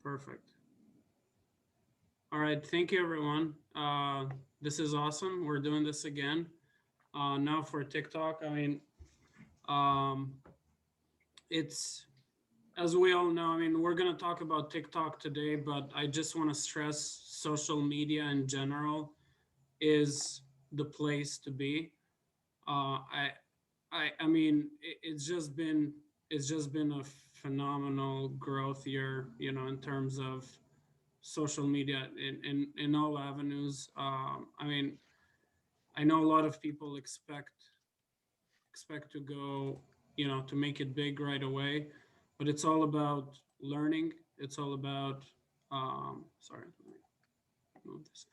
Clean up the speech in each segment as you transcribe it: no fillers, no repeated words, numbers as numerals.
Perfect. All right. Thank you, everyone. This is awesome. We're doing this again. Now for TikTok. Um, it's as we all know. We're gonna talk about TikTok today, but I just want to stress social media in general is the place to be. It's just been a phenomenal growth year, in terms of social media in all avenues. I know a lot of people expect to go, to make it big right away, but it's all about learning. It's all about sorry, let me move this.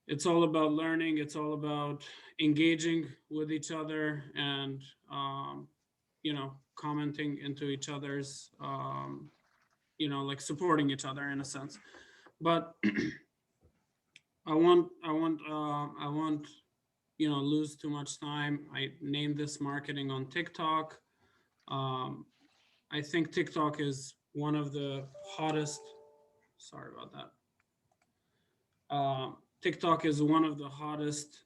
It's all about learning. It's all about engaging with each other and commenting into each other's like supporting each other in a sense. But I won't lose too much time. I named this marketing on TikTok. um, I think TikTok is one of the hottest. Sorry about that. TikTok is one of the hottest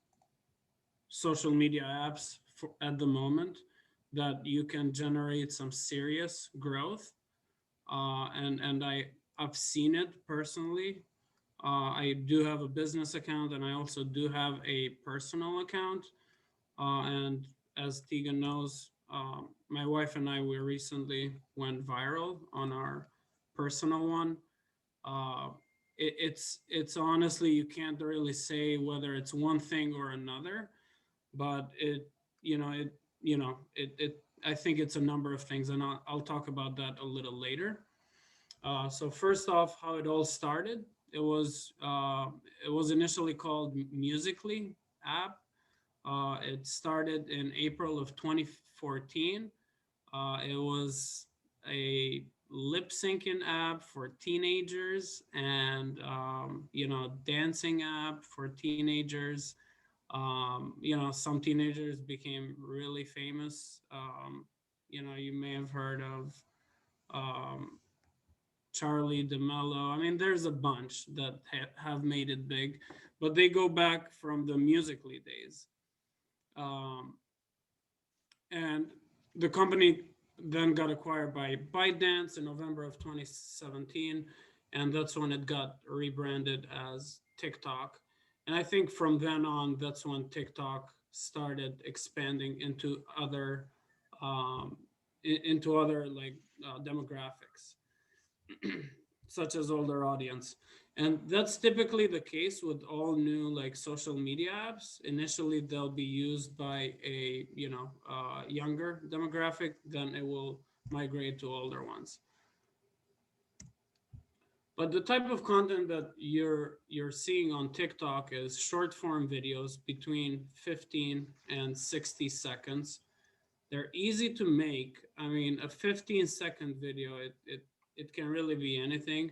social media apps at the moment that you can generate some serious growth. And I've seen it personally. I do have a business account, and I also do have a personal account. And as Tegan knows, my wife and I, we recently went viral on our personal one. Uh, it's honestly, you can't really say whether it's one thing or another, but it I think it's a number of things, and I'll talk about that a little later. So first off, how it all started, it was initially called Musically app. It started in April of 2014. It was a lip syncing app for teenagers, and dancing app for teenagers. Some teenagers became really famous. You may have heard of um, Charlie DeMello. There's a bunch that have made it big, but they go back from the Musically days. Um, and the company then got acquired by ByteDance in November of 2017, and that's when it got rebranded as TikTok. And I think from then on, that's when TikTok started expanding into other um, into other like demographics, such as older audience. And that's typically the case with all new like social media apps. Initially they'll be used by a younger demographic, then it will migrate to older ones. But the type of content that you're seeing on TikTok is short form videos between 15 and 60 seconds. They're easy to make. A 15-second video, it can really be anything.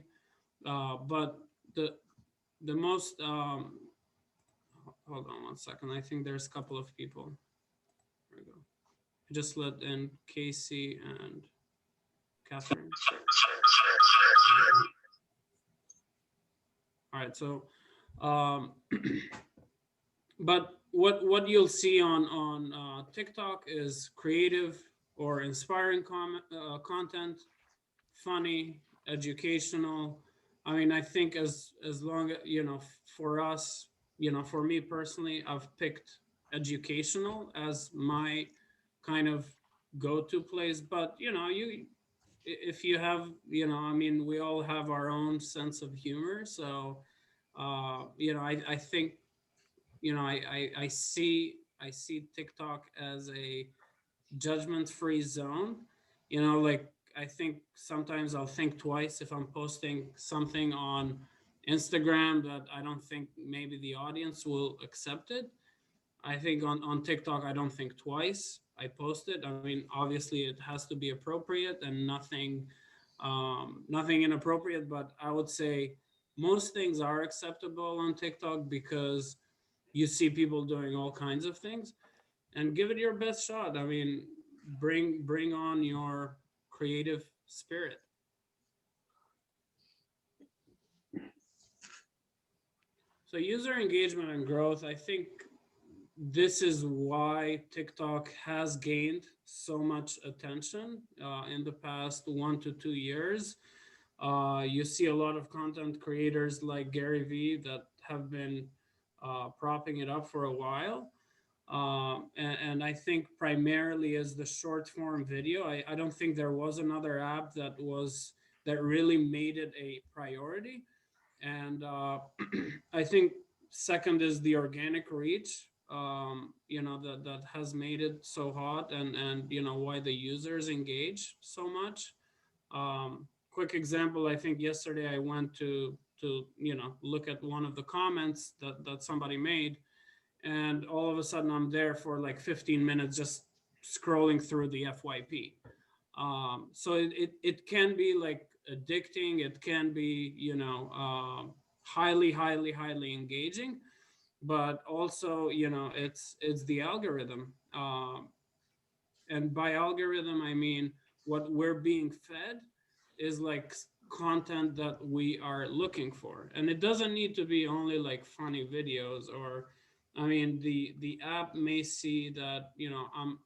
But the the most hold on one second. I think there's a couple of people. There we go. I just let in Casey and Catherine. All right. So, um, but what you'll see on TikTok is creative or inspiring content, funny, educational. I think as long for us, for me personally, I've picked educational as my kind of go-to place. But if you have, we all have our own sense of humor. So I think I see TikTok as a judgment-free zone. Like, I think sometimes I'll think twice if I'm posting something on Instagram that I don't think maybe the audience will accept it. I think on TikTok I don't think twice. I post it. Obviously it has to be appropriate and nothing inappropriate, but I would say most things are acceptable on TikTok because you see people doing all kinds of things, and give it your best shot. Bring on your creative spirit. So user engagement and growth, I think this is why TikTok has gained so much attention in the past 1 to 2 years. You see a lot of content creators like Gary Vee that have been propping it up for a while. And I think primarily is the short form video. I don't think there was another app that really made it a priority. And I think second is the organic reach. That has made it so hot, and why the users engage so much. Quick example, I think yesterday I went to look at one of the comments that somebody made, and all of a sudden I'm there for like 15 minutes just scrolling through the FYP. So it can be like addicting. It can be highly engaging, but also it's the algorithm. And by algorithm I mean what we're being fed is like content that we are looking for, and it doesn't need to be only like funny videos. Or I mean, the app may see that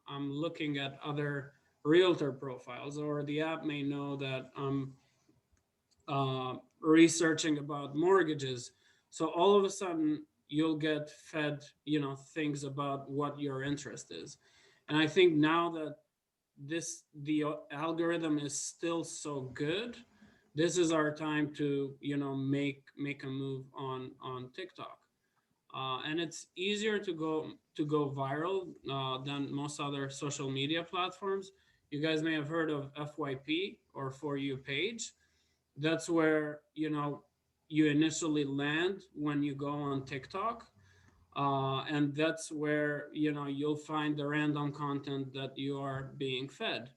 I'm looking at other realtor profiles, or the app may know that I'm researching about mortgages. So all of a sudden you'll get fed things about what your interest is. And I think now that the algorithm is still so good, this is our time to make a move on TikTok. And it's easier to go viral than most other social media platforms. You guys may have heard of FYP, or For You page. That's where you initially land when you go on TikTok. And that's where you'll find the random content that you are being fed.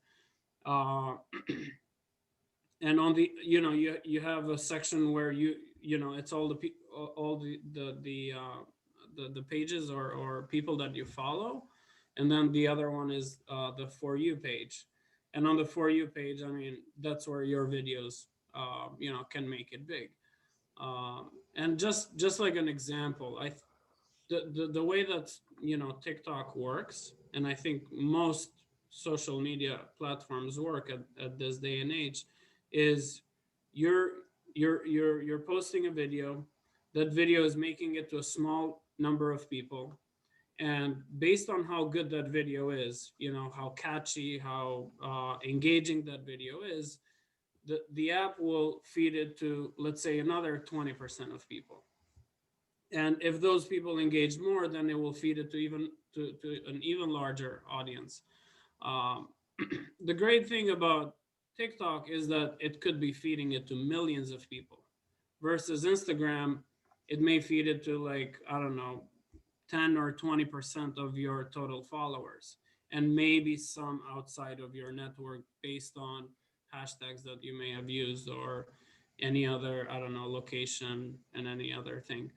uh, and on the you have a section where it's all all the pages, or people that you follow. And then the other one is the For You page. And on the For You page, I mean, that's where your videos can make it big. And just like an example, the way that TikTok works, and I think most social media platforms work at this day and age, is you're you're posting a video. That video is making it to a small number of people, and based on how good that video is, how catchy, how engaging that video is, the app will feed it to, let's say, another 20% of people. And if those people engage more, then it will feed it to an even larger audience. um, the great thing about TikTok is that it could be feeding it to millions of people, versus Instagram, it may feed it to, like, I don't know, 10 or 20% of your total followers, and maybe some outside of your network based on hashtags that you may have used, or any other, I don't know, location and any other thing.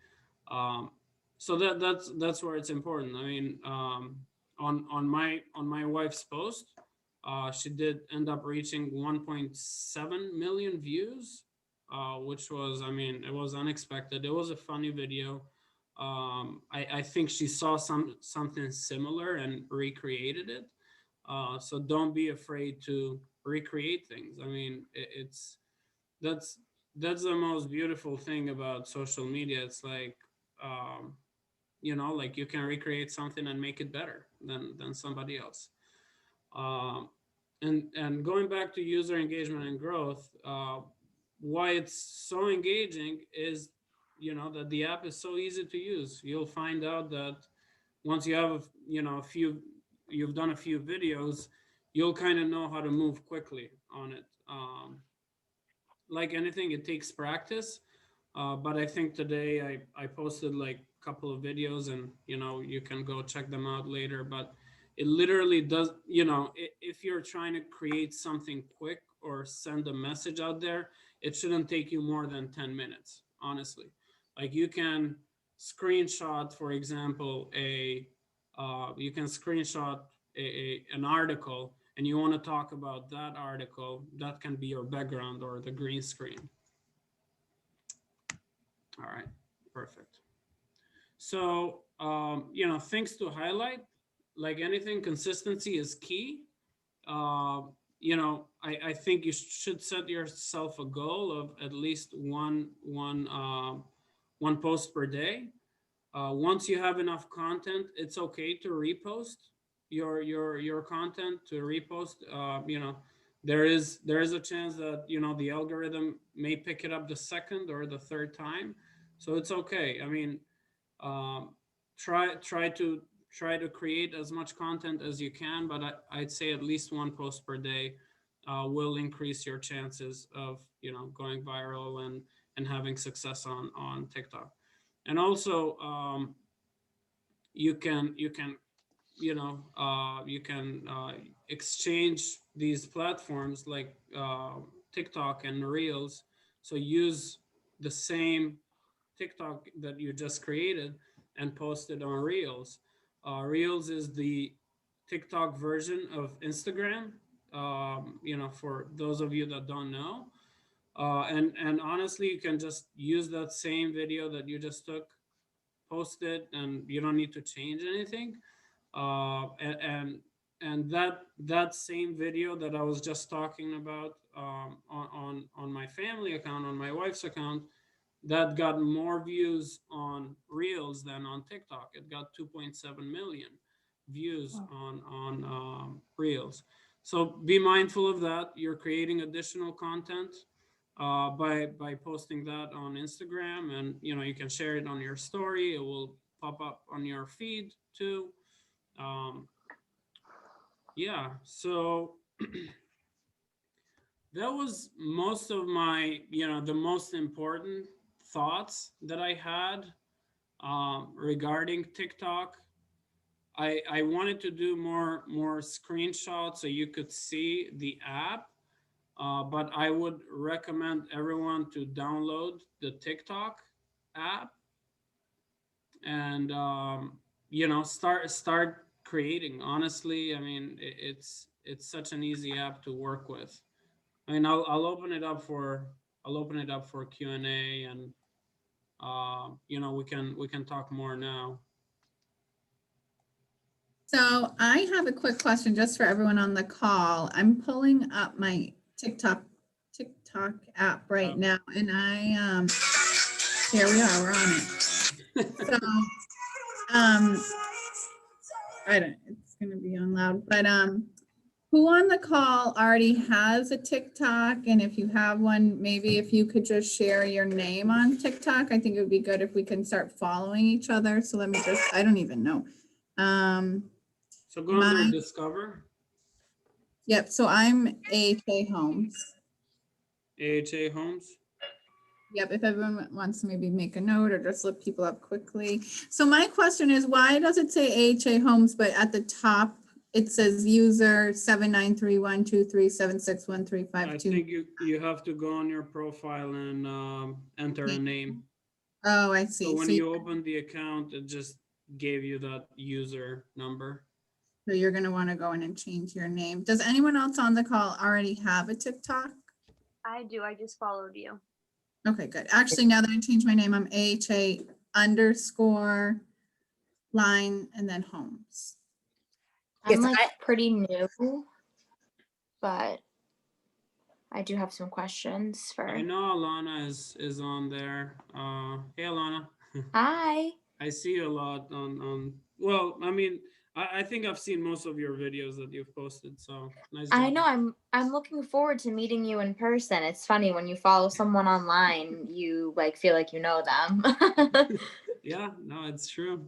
um, so that's where it's important. I mean, on my wife's post, she did end up reaching 1.7 million views, which was, I mean, it was unexpected. It was a funny video. I think she saw something similar and recreated it. So don't be afraid to recreate things. I mean, that's that's the most beautiful thing about social media. It's like, um, like, you can recreate something and make it better than somebody else. Um, and going back to user engagement and growth, why it's so engaging is, that the app is so easy to use. You'll find out that once you have a few, you've done a few videos, you'll kind of know how to move quickly on it. Like anything, it takes practice. But I think today I posted like a couple of videos, and you can go check them out later. But it literally does, if you're trying to create something quick or send a message out there, it shouldn't take you more than 10 minutes, honestly. Like, you can screenshot, for example, you can screenshot an article, and you want to talk about that article, that can be your background or the green screen. All right, perfect. So, things to highlight, like anything, consistency is key. Uh, I think you should set yourself a goal of at least one post per day. Once you have enough content, it's okay to repost your content to repost. There is a chance that the algorithm may pick it up the second or the third time, so it's okay. I mean, um, try to create as much content as you can, but I'd say at least one post per day will increase your chances of going viral and having success on TikTok. And also, you can exchange these platforms like TikTok and Reels. So use the same TikTok that you just created and post it on Reels. Reels is the TikTok version of Instagram. For those of you that don't know, and honestly, you can just use that same video that you just took, post it, and you don't need to change anything. And that same video that I was just talking about, on my family account, on my wife's account, that got more views on Reels than on TikTok. It got 2.7 million views on Reels. So be mindful of that. You're creating additional content by posting that on Instagram, and you can share it on your story. It will pop up on your feed too. Um, yeah. So that was most of my, the most important thoughts that I had regarding TikTok. I wanted to do more screenshots so you could see the app, but I would recommend everyone to download the TikTok app and start creating. Honestly, I mean, it's such an easy app to work with. I mean, I'll open it up for Q&A, and we can talk more now. So I have a quick question just for everyone on the call. I'm pulling up my TikTok app right now, and here we are, we're on it. So it's gonna be on loud, but who on the call already has a TikTok? And if you have one, maybe if you could just share your name on TikTok, I think it would be good if we can start following each other. So let me just, I don't even know. So go under Discover. Yep. So I'm AHA Homes. AHA Homes. Yep. If everyone wants to maybe make a note or just look people up quickly. So my question is, why does it say AHA Homes, but at the top it says user 793123761352? I think you have to go on your profile and enter a name. Oh, I see. So when you open the account, it just gave you that user number. So you're going to want to go in and change your name. Does anyone else on the call already have a TikTok? I do. I just followed you. Okay, good. Actually, now that I changed my name, I'm AHA_line and then Homes. I'm pretty new, but I do have some questions for. I know Alana is on there. Hey Alana. Hi. I see you a lot on. Well, I mean, I think I've seen most of your videos that you've posted. So nice job. I know. I'm looking forward to meeting you in person. It's funny when you follow someone online, you feel like you know them. Yeah, no, it's true.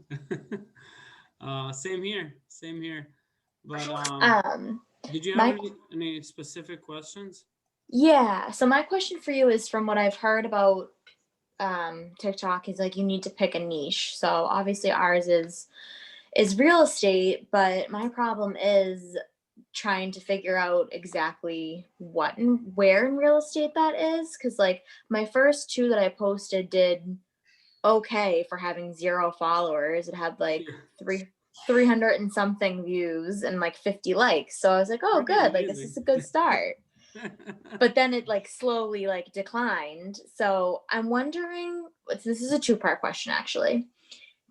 Same here. Same here. But did you have any specific questions? Yeah. So my question for you is, from what I've heard about TikTok, is you need to pick a niche. So obviously ours is real estate, but my problem is trying to figure out exactly what and where in real estate that is, because my first two that I posted did okay for having 0 followers. It had 300 and something views and 50 likes, so I was like, oh, good, this is a good start. But then it slowly declined. So I'm wondering, this is a 2-part question actually.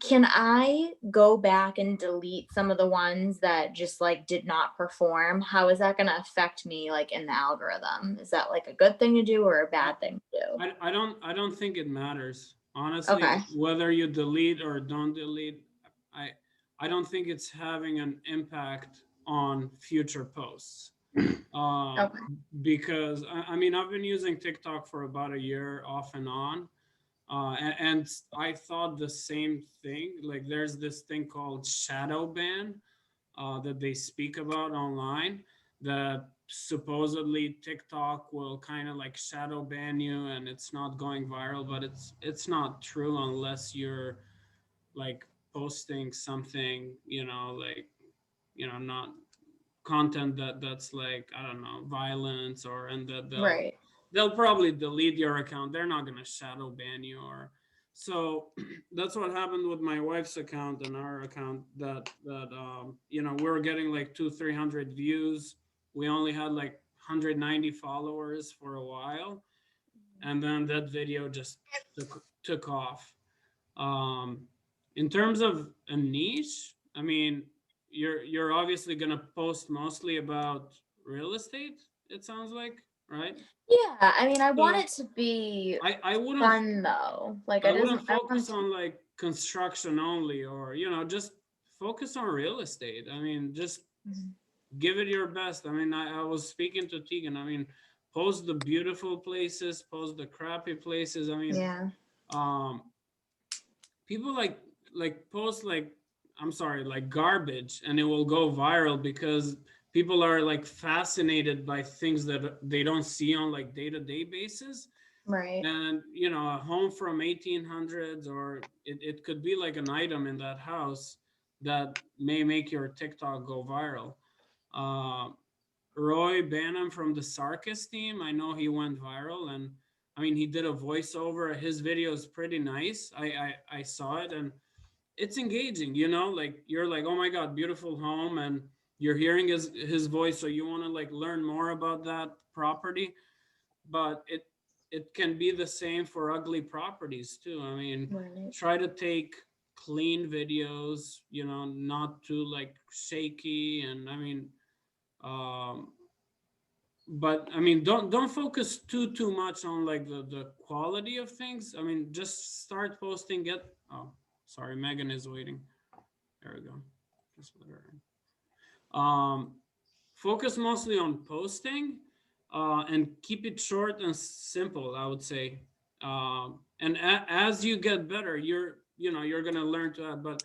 can I go back and delete some of the ones that just like did not perform? How is that going to affect me like in the algorithm? Is that like a good thing to do or a I, bad thing to do? I don't think it matters. Honestly, Okay. whether you delete or don't delete, I I don't think it's having an impact on future posts. Uh, Okay. because I mean, I've been using TikTok for about a year off and on. And I thought the same thing. Like, there's this thing called shadow ban that they speak about online, that supposedly TikTok will kind of like shadow ban you and it's not going viral, but it's not true unless you're like posting something, like, not content that's like, I don't know, violence, or and that Right. they'll probably delete your account. They're not gonna shadow ban you. Or so that's what happened with my wife's account and our account, that we were getting like 200-300 views. We only had like 190 followers for a while, and then that video just took off. um in terms of a niche, I mean, you're obviously going to post mostly about real estate, it sounds like, right? Yeah. I mean, I want So it to be I wouldn't fun though. Like I it isn't, wouldn't I want focus it to, on like construction only, or just focus on real estate. I mean, just Mhm. give it your best. I mean, I was speaking to Tegan. I mean, post the beautiful places, post the crappy places. I mean, Yeah. um people like post like, I'm sorry, like garbage, and it will go viral because people are like fascinated by things that they don't see on like day-to-day basis. Right. And a home from 1800s, or it could be like an item in that house that may make your TikTok go viral. uh, Roy Banham from the Sarkis team, I know he went viral, and I mean, he did a voiceover. His video is pretty nice. I saw it, and it's engaging. Like, you're like, oh my god, beautiful home, and you're hearing his voice, so you want to like learn more about that property. But it can be the same for ugly properties too. I mean, Right. try to take clean videos, not too like shaky. And I mean, um but I mean, don't focus too much on like the quality of things. I mean, just start posting. Get Oh, sorry, Megan is waiting. There we go. Just let her in. Focus mostly on posting, and keep it short and simple, I would say. And as you get better, you're gonna learn to add. But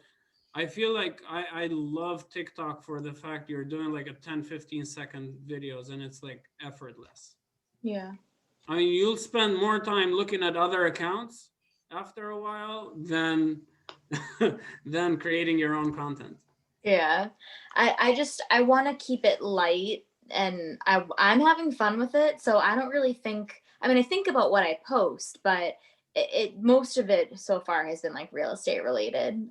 I feel like I love TikTok for the fact you're doing like a 10-15 second videos, and it's like effortless. Yeah. I mean, you'll spend more time looking at other accounts after a while than than creating your own content. Yeah. I want to keep it light and I'm having fun with it. So I don't really think, I mean, I think about what I post, but most of it so far has been like real estate related.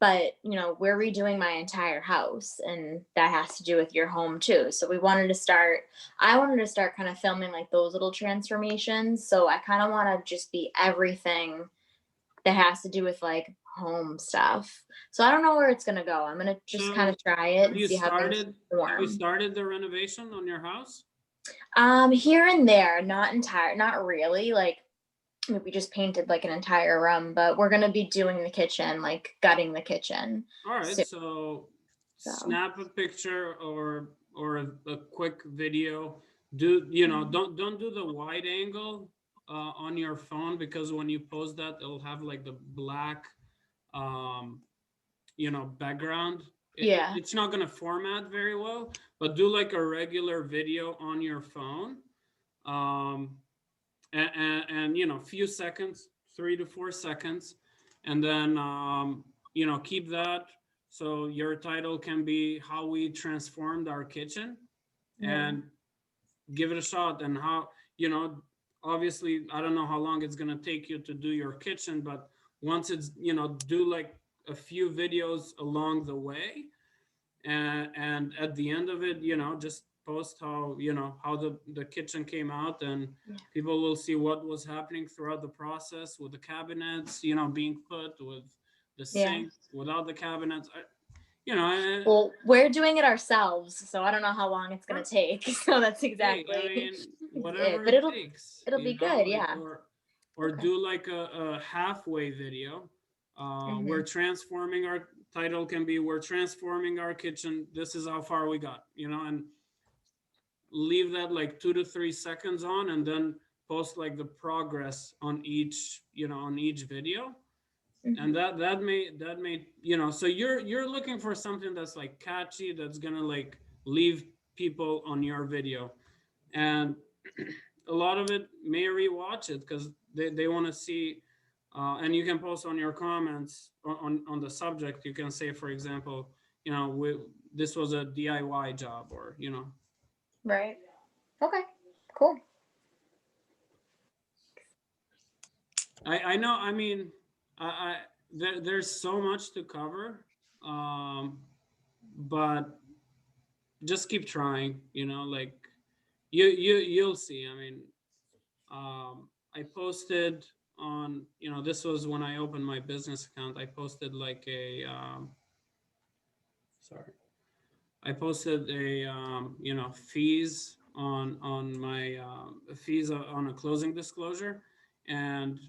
But we're redoing my entire house and that has to do with your home too. So I wanted to start kind of filming like those little transformations. So I kind of want to just be everything that has to do with like home stuff. So I don't know where it's gonna go. I'm gonna just kind So of try it have and you see how things started have you form. started the renovation on your house? Here and there, not really. Like we just painted like an entire room, but we're gonna be doing the kitchen, like gutting the kitchen All right, soon. so So snap a picture, or a quick video. Don't do the wide angle on your phone, because when you post that, it'll have like the black um background. yeah, It's not going to format very well. But do like a regular video on your phone, um and few seconds, 3 to 4 seconds, and then keep that. So your title can be how we transformed our kitchen, yeah, and give it a shot. And how, obviously, I don't know how long it's going to take you to do your kitchen, but once it's, do like a few videos along the way, and at the end of it, just post how, how the kitchen came out, and yeah. people will see what was happening throughout the process with the cabinets, being put, with the Yeah. sink without the cabinets. You know, Well, we're doing it ourselves, so I don't know how long it's gonna Right. take. So that's Hey, I exactly mean, it. whatever But it it'll takes, it'll you be know, good. like, Yeah. or Okay. do like a halfway video. We're Mhm. transforming our title can be we're transforming our kitchen. This is how far we got, you know, and leave that like 2 to 3 seconds on, and then post like the progress on each, you know, on each video. And Mhm. that may you know, so you're looking for something that's like catchy, that's gonna like leave people on your video. And a lot of it may rewatch it because they want to see, and you can post on your comments on the subject. You can say, for example, you know, this was a DIY job, or you know. Right. Okay. Cool. I know, I mean, there's so much to cover, um but just keep trying, you know, like you'll see. I mean, I posted on, you know, this was when I opened my business account. I posted like a sorry, I posted a you know, fees on my fees on a closing disclosure, and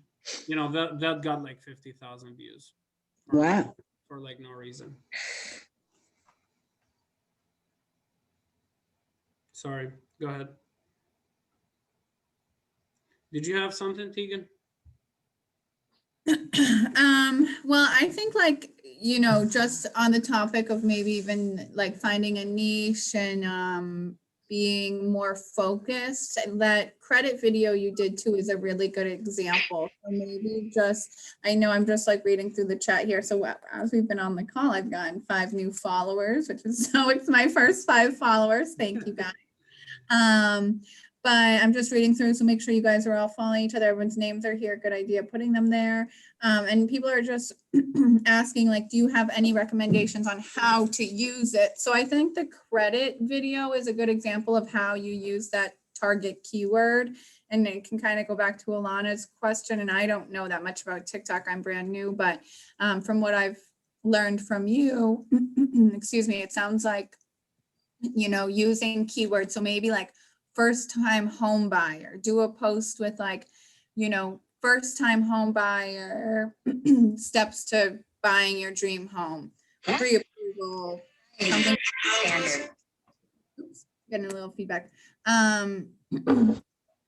you know, that got like 50,000 views for Wow. like no reason. Sorry, go ahead. Did you have something, Tegan? Well, I think like, you know, just on the topic of maybe even like finding a niche and being more focused, that credit video you did too is a really good example. So maybe just, I know I'm just like reading through the chat here. So as we've been on the call, I've gotten 5 new followers, which is so it's my first 5 followers. Thank you guys. Um, but I'm just reading through, so make sure you guys are all following each other. Everyone's names are here. Good idea putting them there. And people are just asking, like, do you have any recommendations on how to use it? So I think the credit video is a good example of how you use that target keyword. And it can kind of go back to Alana's question. And I don't know that much about TikTok. I'm brand new, but from what I've learned from you, excuse me, it sounds like, you know, using keywords. So maybe like first time home buyer, do a post with like, you know, first time home buyer steps to buying your dream home, pre-approval, something standard. Oops, getting a little feedback.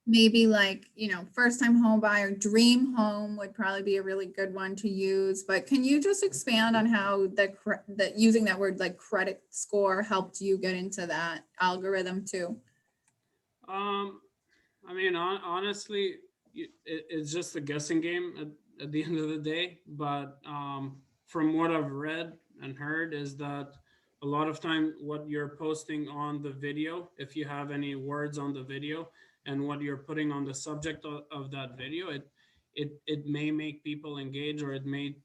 Maybe like, you know, first time home buyer, dream home would probably be a really good one to use. But can you just expand on how that using that word like credit score helped you get into that algorithm too? Um, I mean, honestly, it's just a guessing game at the end of the day. But from what I've read and heard, is that a lot of time what you're posting on the video, if you have any words on the video, and what you're putting on the subject of that video, it may make people engage, or it may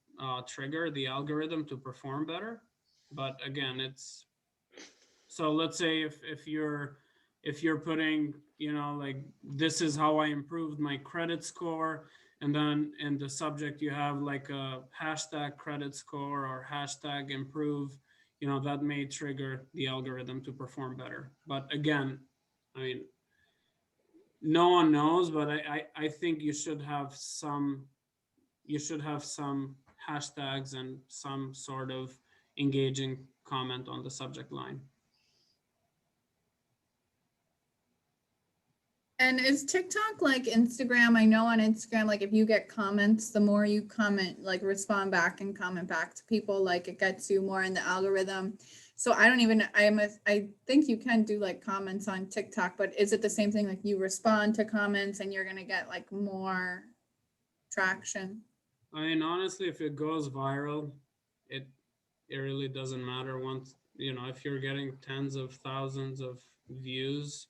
trigger the algorithm to perform better. But again, it's so let's say if you're putting, you know, like, this is how I improved my credit score, and then in the subject you have like a hashtag credit score or hashtag improve, you know, that may trigger the algorithm to perform better. But again, I mean, no one knows, but I think you should have some hashtags and some sort of engaging comment on the subject line. And is TikTok like Instagram? I know on Instagram, like if you get comments, the more you comment, like respond back and comment back to people, like it gets you more in the algorithm. So I don't even, I think you can do like comments on TikTok, but is it the same thing? Like you respond to comments and you're gonna get like more traction? I mean, honestly, if it goes viral, it it really doesn't matter. Once, you know, if you're getting tens of thousands of views,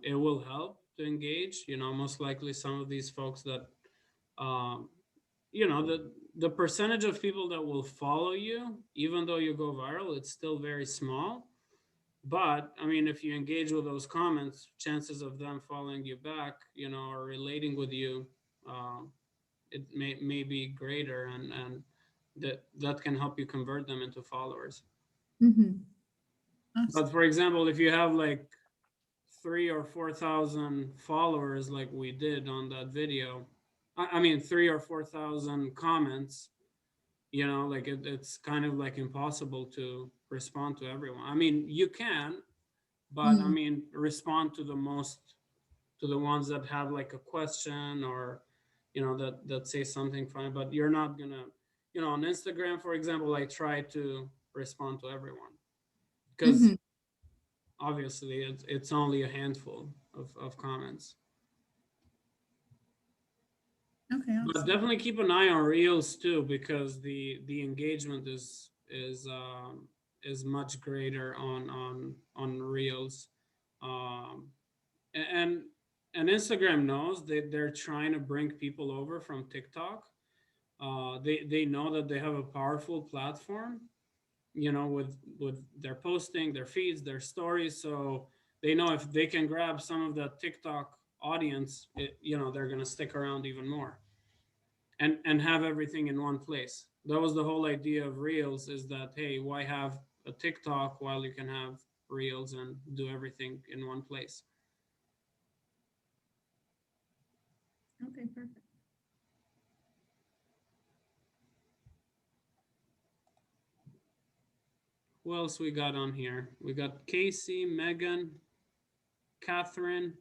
it will help to engage. You know, most likely some of these folks that, um, you know, the percentage of people that will follow you, even though you go viral, it's still very small. But I mean, if you engage with those comments, chances of them following you back, you know, or relating with you, um, it may be greater. And that can help you convert them into followers. Mhm. But for example, if you have like 3 or 4 thousand followers, like we did on that video, I mean 3 or 4 thousand comments, like it's kind of like impossible to respond to everyone. I mean, you can, but I Mm. mean, respond to the ones that have like a question, or that say something funny. But you're not gonna, on Instagram, for example, I try to respond to everyone, because Mhm. obviously it's only a handful of comments. Okay, But awesome. definitely keep an eye on reels too, because the engagement is much greater on reels. um and and Instagram knows that they're trying to bring people over from TikTok. They know that they have a powerful platform, with their posting, their feeds, their stories. So they know if they can grab some of that TikTok audience, they're gonna stick around even more, and have everything in one place. That was the whole idea of reels, is that, hey, why have a TikTok while you can have reels and do everything in one place? Okay, perfect. Who else we got on here? We got Casey, Megan, Catherine.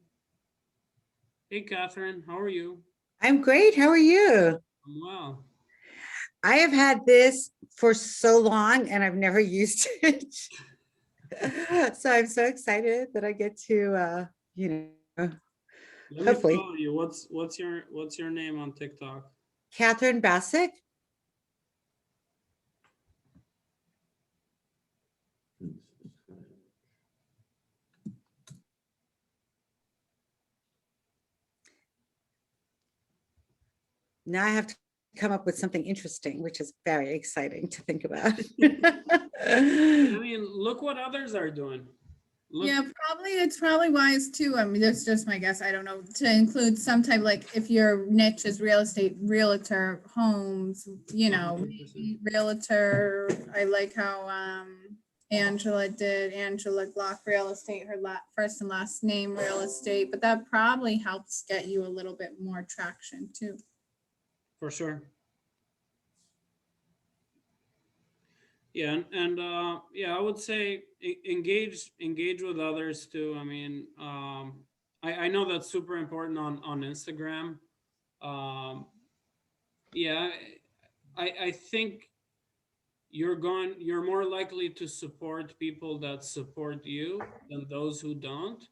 Hey, Catherine, how are you? I'm great. How are you? I'm well. I have had this for so long and I've never used it. So I'm so excited that I get to, Let me hopefully. follow you. What's your name on TikTok? Catherine Bassick. Now I have to come up with something interesting, which is very exciting to think about. I mean, look what others are doing. Look, Yeah, it's probably wise too. I mean, that's just my guess. I don't know, to include some type, like if your niche is real estate, realtor, homes, 100%. maybe realtor. I like how Angela Glock Real Estate, her first and last name real estate, but that probably helps get you a little bit more traction too. For sure. Yeah, and yeah, I would say engage with others too. I mean, I know that's super important on Instagram. Um, yeah, I think you're more likely to support people that support you than those who don't.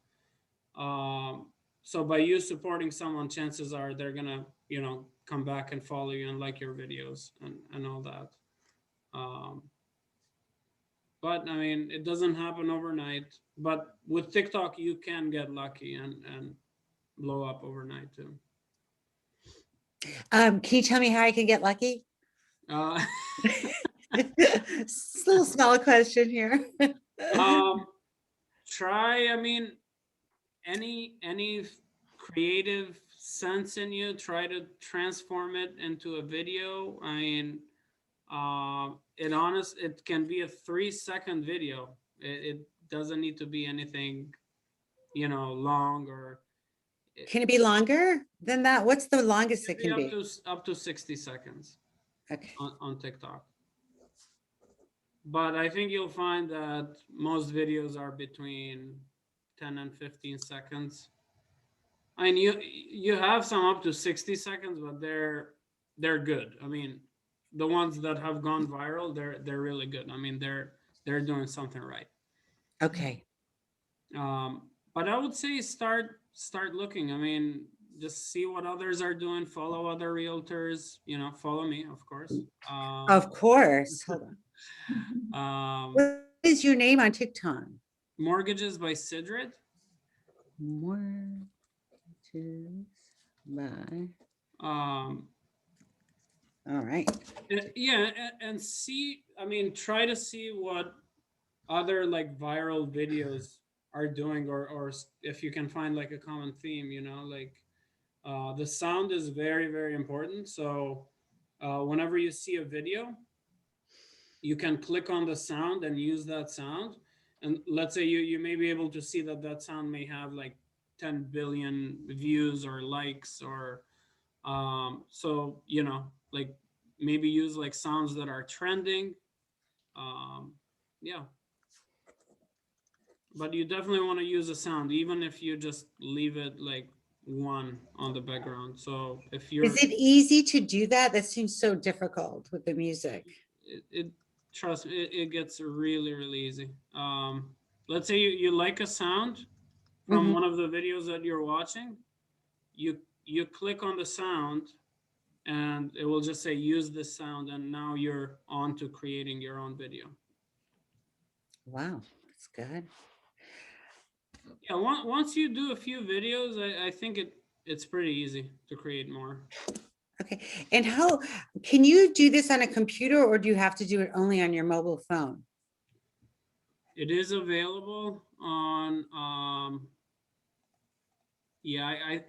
Um, so by you supporting someone, chances are they're gonna, come back and follow you and like your videos and all that. Um, but I mean, it doesn't happen overnight. But with TikTok, you can get lucky and blow up overnight too. Can you tell me how I can get lucky? Uh, It's a little small question here. um, try. I mean, any creative sense in you, try to transform it into a video. I mean, it can be a 3-second video. It doesn't need to be anything, long, or Can it be longer than that? What's the longest it maybe can up be? to up to 60 seconds Okay. on TikTok. But I think you'll find that most videos are between 10 and 15 seconds. I mean, you have some up to 60 seconds, but they're good. I mean, the ones that have gone viral, they're really good. I mean, they're doing something right. Okay. But I would say start looking. I mean, just see what others are doing. Follow other realtors. Follow me, of course. Of course. Hold on. Um, What is your name on TikTok? Mortgages by Sidrit. Mortgages by. Um, All right. yeah, and see. I mean, try to see what other like viral videos are doing, or if you can find like a common theme. Like the sound is very, very important. So whenever you see a video, you can click on the sound and use that sound. And let's say you may be able to see that that sound may have like 10 billion views or likes, or so like maybe use like sounds that are trending. Yeah, but you definitely want to use a sound, even if you just leave it like one on the background. So if you're, Is it easy to do that? That seems so difficult with the music. it trust me, it gets really, really easy. Let's say you like a sound from Mhm. one of the videos that you're watching, you click on the sound and it will just say use this sound, and now you're on to creating your own video. Wow, that's good. Yeah, once you do a few videos, I think it's pretty easy to create more. Okay, and how, can you do this on a computer or do you have to do it only on your mobile phone? It is available on yeah,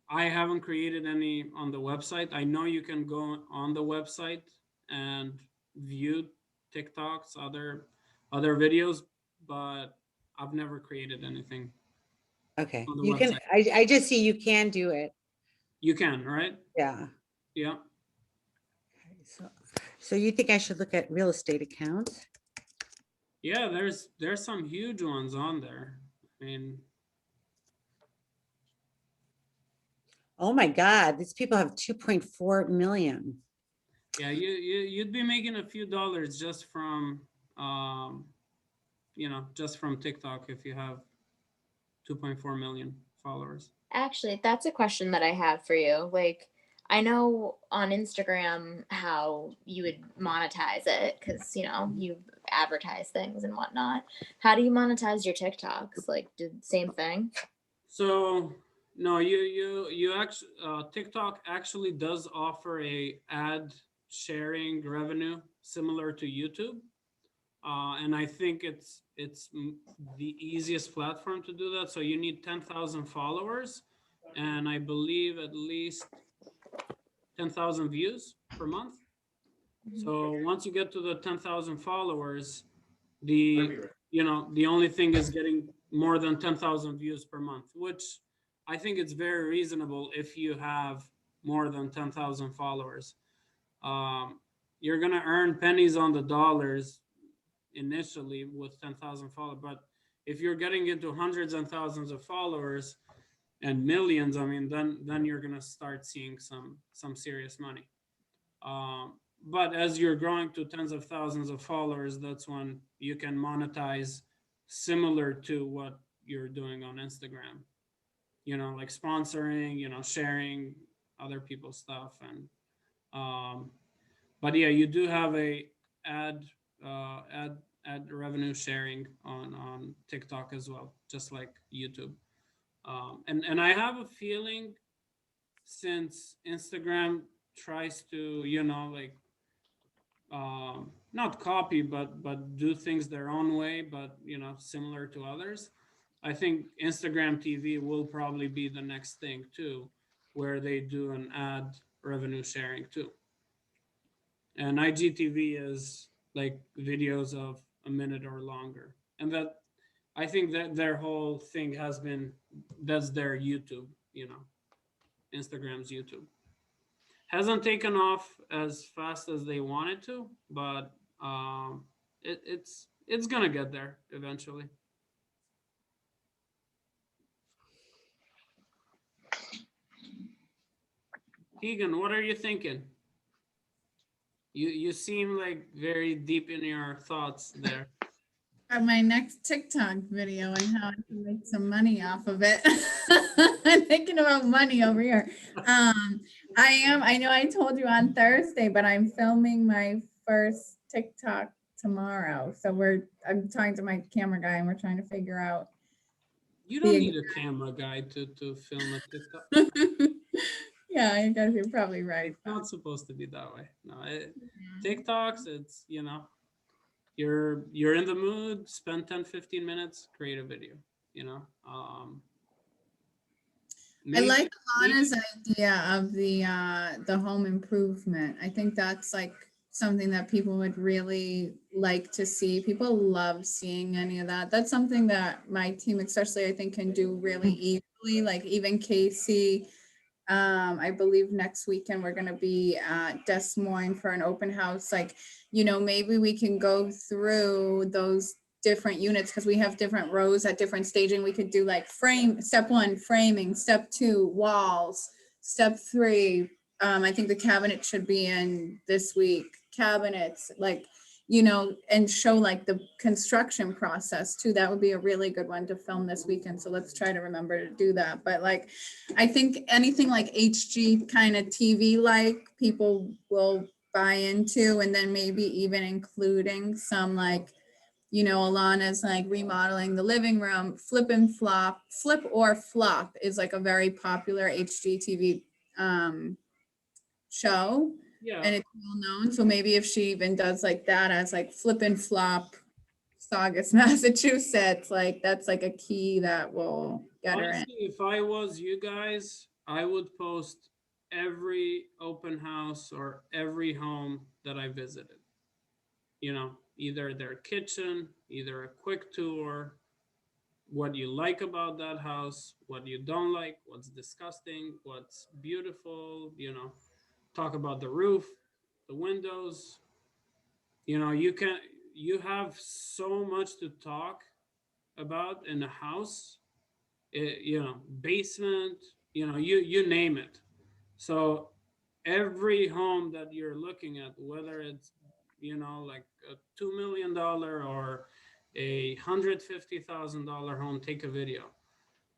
I haven't created any on the website. I know you can go on the website and view TikToks, other videos, but I've never created anything Okay, on the you can, website. I just see you can do it. You can, right? Yeah. Yeah. So, so you think I should look at real estate accounts? Yeah, there's some huge ones on there. I mean, Oh my God, these people have 2.4 million. yeah, you'd be making a few dollars just from just from TikTok if you have 2.4 million followers. Actually, that's a question that I have for you. Like, I know on Instagram how you would monetize it because, you advertise things and whatnot. How do you monetize your TikToks? Like, do the same thing? So no, you actually TikTok actually does offer a ad sharing revenue similar to YouTube. And I think it's the easiest platform to do that. So you need 10,000 followers, and I believe at least 10,000 views per month. So once you get to the 10,000 followers, the only thing is getting more than 10,000 views per month, which I think it's very reasonable if you have more than 10,000 followers. You're gonna earn pennies on the dollars initially with 10,000 followers, but if you're getting into hundreds and thousands of followers and millions, I mean, then you're gonna start seeing some serious money. But as you're growing to tens of thousands of followers, that's when you can monetize similar to what you're doing on Instagram. Like sponsoring, sharing other people's stuff, and but yeah, you do have a ad uh, ad ad revenue sharing on TikTok as well, just like YouTube. And I have a feeling since Instagram tries to like not copy but do things their own way, but similar to others, I think Instagram TV will probably be the next thing too, where they do an ad revenue sharing too. And IGTV is like videos of a minute or longer, and that I think that their whole thing has been, that's their YouTube. Instagram's YouTube hasn't taken off as fast as they wanted to, but it's gonna get there eventually. Keegan, what are you thinking? You seem like very deep in your thoughts there. My next TikTok video and how I can make some money off of it. I'm thinking about money over here. I know I told you on Thursday, but I'm filming my first TikTok tomorrow. So I'm talking to my camera guy and we're trying to figure out You don't the need a camera guy to film a TikTok. yeah, I guess you're probably right. It's not supposed to be that way. No, TikToks, it's you're in the mood, spend 10-15 minutes, create a video. I Maybe, like Lana's idea of the home improvement. I think that's like something that people would really like to see. People love seeing any of that. That's something that my team, especially, I think, can do really easily. Like even Casey, I believe next weekend we're going to be at Des Moines for an open house. Like, maybe we can go through those different units because we have different rows at different staging. We could do like step 1, framing, step 2, walls, step 3. I think the cabinet should be in this week. Cabinets, like, and show like the construction process too. That would be a really good one to film this weekend. So let's try to remember to do that. But like, I think anything like HG kind of TV like people will buy into, and then maybe even including some like, Alana's like remodeling the living room. Flip or Flop is like a very popular HGTV show, Yeah, and it's well known. So maybe if she even does like that as like Flip and Flop, Saugus, Massachusetts, like that's like a key that will get her in. honestly, if I was you guys, I would post every open house or every home that I visited. Either their kitchen, either a quick tour, what you like about that house, what you don't like, what's disgusting, what's beautiful, talk about the roof, the windows. You have so much to talk about in a house, basement, you name it. So every home that you're looking at, whether it's like a $2 million or $150,000 home, take a video.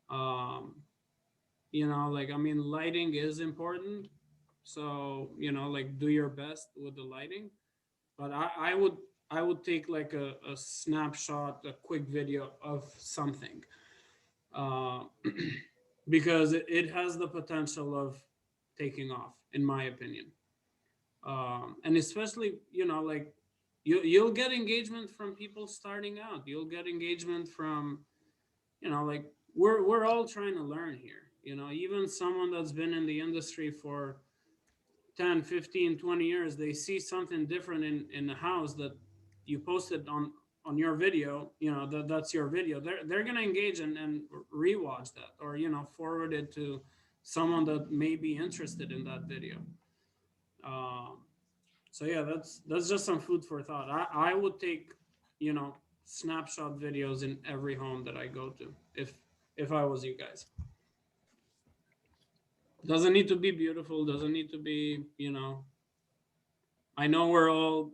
um like, I mean, lighting is important, so like, do your best with the lighting. But I would take like a snapshot, a quick video of something, uh, because it has the potential of taking off, in my opinion. And especially, like, you'll get engagement from people starting out. You'll get engagement from, like, we're all trying to learn here. Even someone that's been in the industry for 10, 15, 20 years, they see something different in the house that you posted on your video. That's your video. They're gonna engage and rewatch that, or forward it to someone that may be interested in that video. um, so yeah, that's just some food for thought. I would take, snapshot videos in every home that I go to, if I was you guys. Doesn't need to be beautiful, doesn't need to be, I know we're all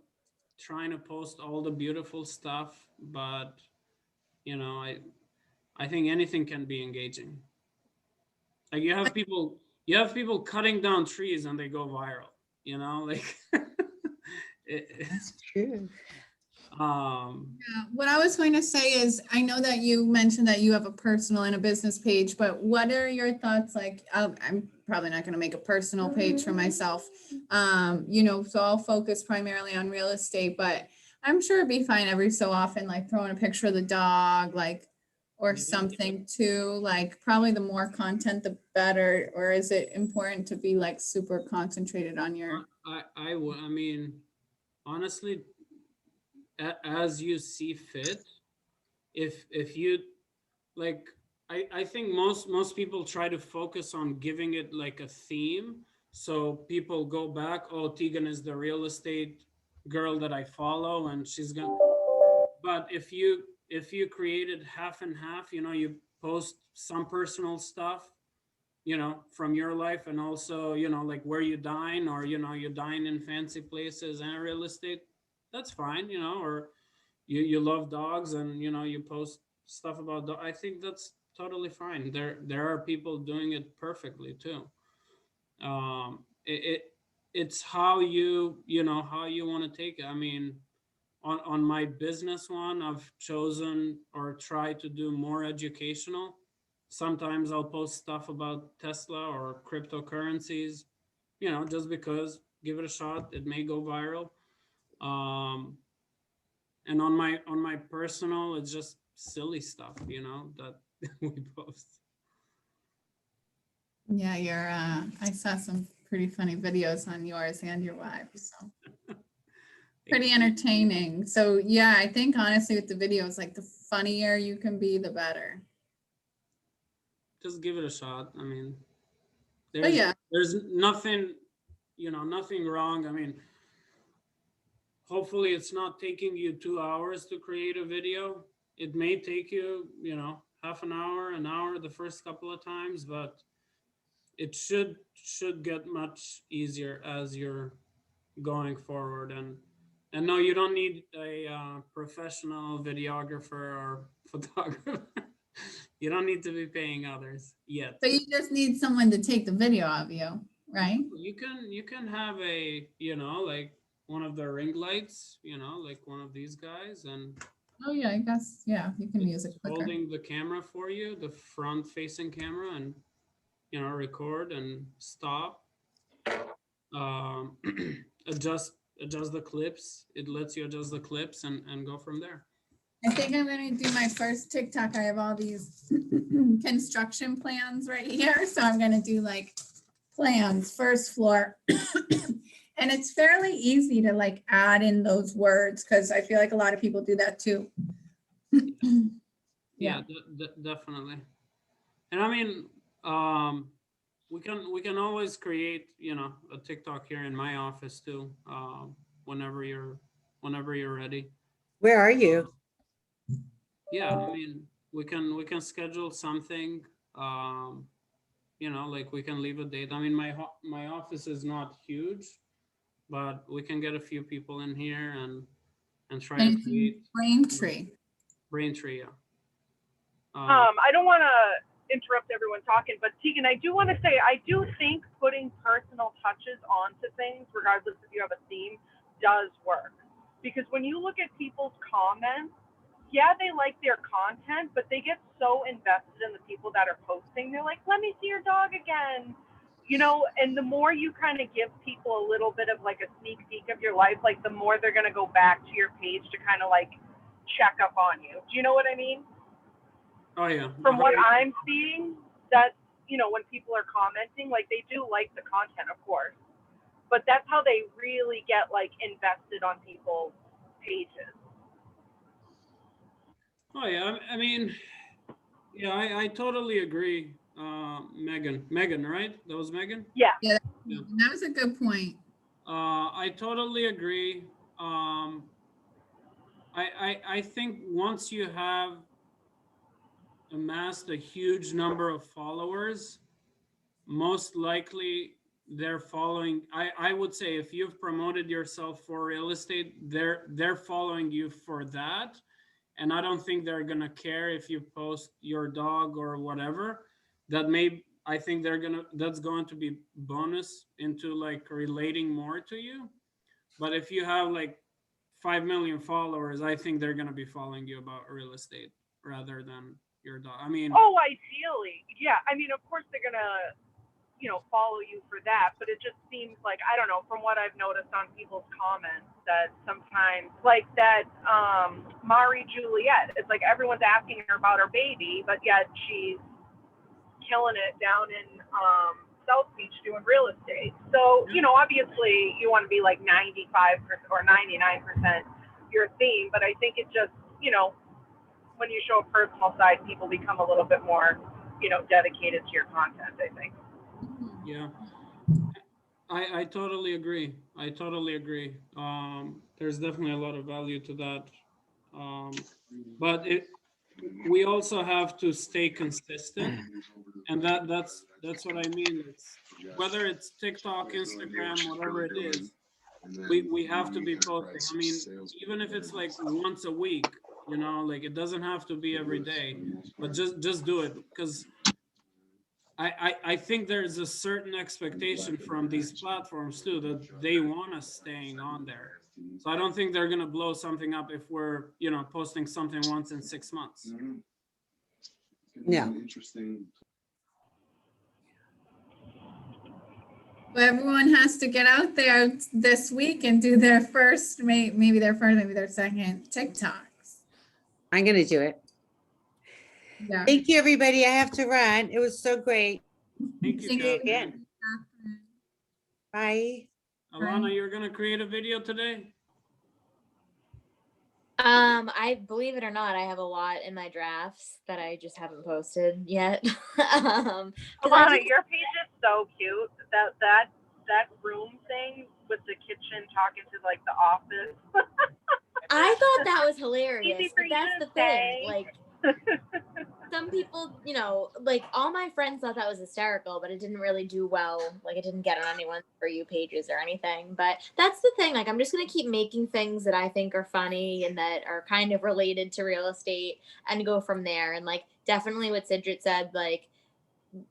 trying to post all the beautiful stuff, but I think anything can be engaging. Like, you have people cutting down trees and they go viral, like, it, That's true. What I was going to say is, I know that you mentioned that you have a personal and a business page, but what are your thoughts? Like, I'm probably not going to make a personal page for myself, so I'll focus primarily on real estate, but I'm sure it'd be fine every so often, like throwing a picture of the dog, like, or Yeah. something too, like probably the more content, the better. Or is it important to be like super concentrated on your? I mean, honestly, as you see fit. If you like, I think most people try to focus on giving it like a theme, so people go back, oh, Tegan is the real estate girl that I follow, and she's gonna. But if you created half and half, you post some personal stuff, from your life, and also, like, where you dine, or you dine in fancy places and real estate, that's fine. Or you love dogs, and you post stuff about I think that's totally fine. There are people doing it perfectly too. It's how you want to take it. I mean, on my business one, I've chosen or try to do more educational. Sometimes I'll post stuff about Tesla or cryptocurrencies, just because, give it a shot, it may go viral. And on my personal, it's just silly stuff, that we post. Yeah, I saw some pretty funny videos on yours and your wife. So pretty entertaining. So yeah, I think honestly with the videos, like the funnier you can be, the better. Just give it a shot. I mean, Oh yeah, there's nothing, nothing wrong. I mean, hopefully it's not taking you 2 hours to create a video. It may take you, half an hour the first couple of times, but it should get much easier as you're going forward. And no, you don't need a professional videographer or photographer. You don't need to be paying others yet. so you just need someone to take the video of you, right? You can have a, like one of the ring lights, like one of these guys, and Oh yeah, I guess, yeah, you can use it it's quicker. holding the camera for you, the front facing camera, and record and stop. Um, adjust the clips. It lets you adjust the clips and go from there. I think I'm gonna do my first TikTok. I have all these construction plans right here. So I'm gonna do like plans, first floor. And it's fairly easy to like add in those words because I feel like a lot of people do that too. Yeah, definitely. And I mean, we can always create, a TikTok here in my office too, whenever you're ready. Where are you? Yeah, I mean, we can schedule something, like we can leave a date. I mean, my office is not huge, but we can get a few people in here and try to create Braintree. yeah. I don't want to interrupt everyone talking, but Tegan, I do want to say, I do think putting personal touches onto things, regardless if you have a theme, does work. Because when you look at people's comments, yeah, they like their content, but they get so invested in the people that are posting. They're like, let me see your dog again. And the more you kind of give people a little bit of like a sneak peek of your life, like the more they're going to go back to your page to kind of like check up on you. Do you know what I mean? Oh yeah. From what I'm seeing, that, when people are commenting, like they do like the content, of course, but that's how they really get like invested on people's pages. Oh yeah, I mean, yeah, I totally agree. Megan, right? That was Megan? Yeah. Yeah, Yeah. that was a good point. I totally agree. I think once you have amassed a huge number of followers, most likely they're following. I would say if you've promoted yourself for real estate, they're following you for that. And I don't think they're gonna care if you post your dog or whatever. I think that's going to be bonus into like relating more to you. But if you have like 5 million followers, I think they're gonna be following you about real estate rather than your dog. I mean, Oh, ideally. Yeah. I mean, of course they're going to, follow you for that, but it just seems like, I don't know, from what I've noticed on people's comments, that sometimes like that Mari Juliet, it's like everyone's asking her about her baby, but yet she's killing it down in South Beach doing real estate. So, obviously you want to be like 95% or 99% your theme, but I think it just, when you show a personal side, people become a little bit more, dedicated to your content, I think. yeah, I totally agree. There's definitely a lot of value to that. But we also have to stay consistent, and that's what I mean. It's whether it's TikTok, Instagram, whatever it is, we have to be posting. I mean, even if it's like once a week, like it doesn't have to be every day, but just do it, because I think there's a certain expectation from these platforms too, that they want us staying on there. So I don't think they're gonna blow something up if we're, posting something once in 6 months. Yeah. But everyone has to get out there this week and do their first, maybe their second TikToks. I'm going to do it. Yeah. Thank you, everybody. I have to run. It was so great. Thank you, Thank you. Catherine. Bye. Alana, you're gonna create a video today? I believe it or not, I have a lot in my drafts that I just haven't posted yet. Because I just Your page is so cute. That room thing with the kitchen talking to like the office. I thought that was Easy hilarious, for but you that's to the thing. say. Like some people, like all my friends thought that was hysterical, but it didn't really do well. Like it didn't get on anyone's For You pages or anything. But that's the thing. Like I'm just gonna keep making things that I think are funny and that are kind of related to real estate and go from there. And like definitely what Sidrit said, like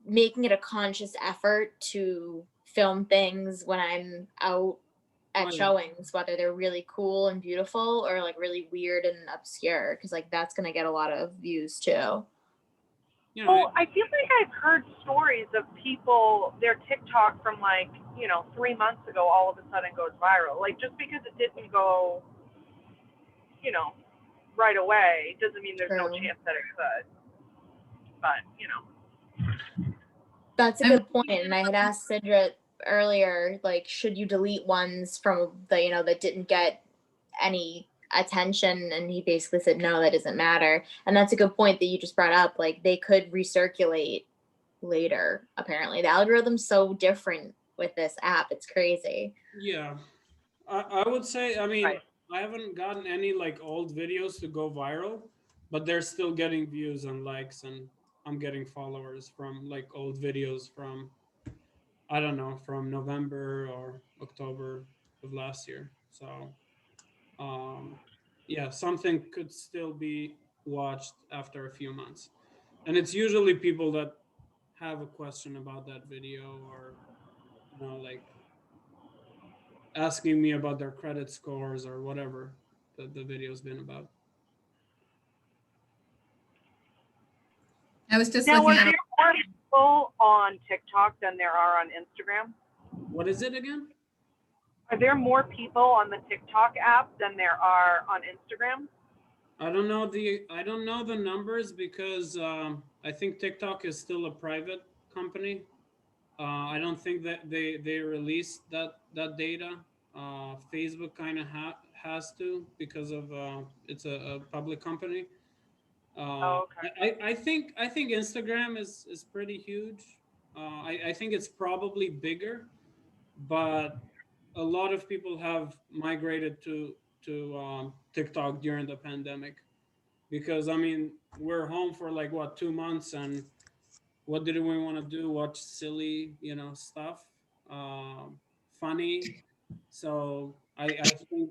making it a conscious effort to film things when I'm out at Oh, yeah. showings, whether they're really cool and beautiful or like really weird and obscure, because like that's gonna get a lot of views too. You know, Well, I feel like I've heard stories of people, their TikTok from like, 3 months ago all of a sudden goes viral. Like just because it didn't go, you know, right away doesn't mean there's no True. chance that it could. But, That's a I'm- good point. And I had asked Sidra earlier, like, should you delete ones from the, that didn't get any attention? And he basically said, no, that doesn't matter. And that's a good point that you just brought up. Like, they could recirculate later, apparently. The algorithm's so different with this app. It's crazy. yeah. I would say, I mean, Right. I haven't gotten any like old videos to go viral, but they're still getting views and likes, and I'm getting followers from like old videos from, I don't know, from November or October of last year. So, um, yeah, something could still be watched after a few months. And it's usually people that have a question about that video, or, like asking me about their credit scores or whatever the video's been about. I was just now, are looking there at, more people on TikTok than there are on Instagram? What is it again? Are there more people on the TikTok app than there are on Instagram? I don't know the numbers because I think TikTok is still a private company. I don't think that they released that data. Facebook kind of has to, because of it's a public company. Uh, Oh, okay. I think Instagram is pretty huge. I think it's probably bigger, but a lot of people have migrated to TikTok during the pandemic, because I mean we're home for like what, 2 months, and what did we want to do? Watch silly, stuff, funny. So I think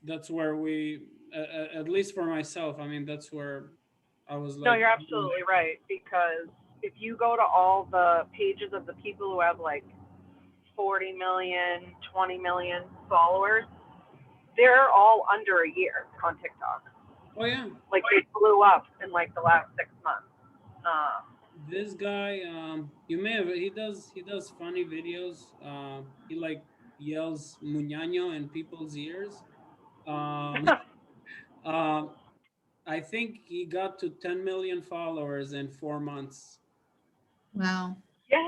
that's where we, at least for myself. I mean, that's where I was No, like, you're absolutely right, because if you go to all the pages of the people who have like 40 million, 20 million followers, they're all under a year on TikTok. oh yeah, Like they blew up in like the last 6 months. this guy, you may have, he does funny videos. He like yells muñaño in people's ears. Um, um, I think he got to 10 million followers in 4 months. wow. Yeah,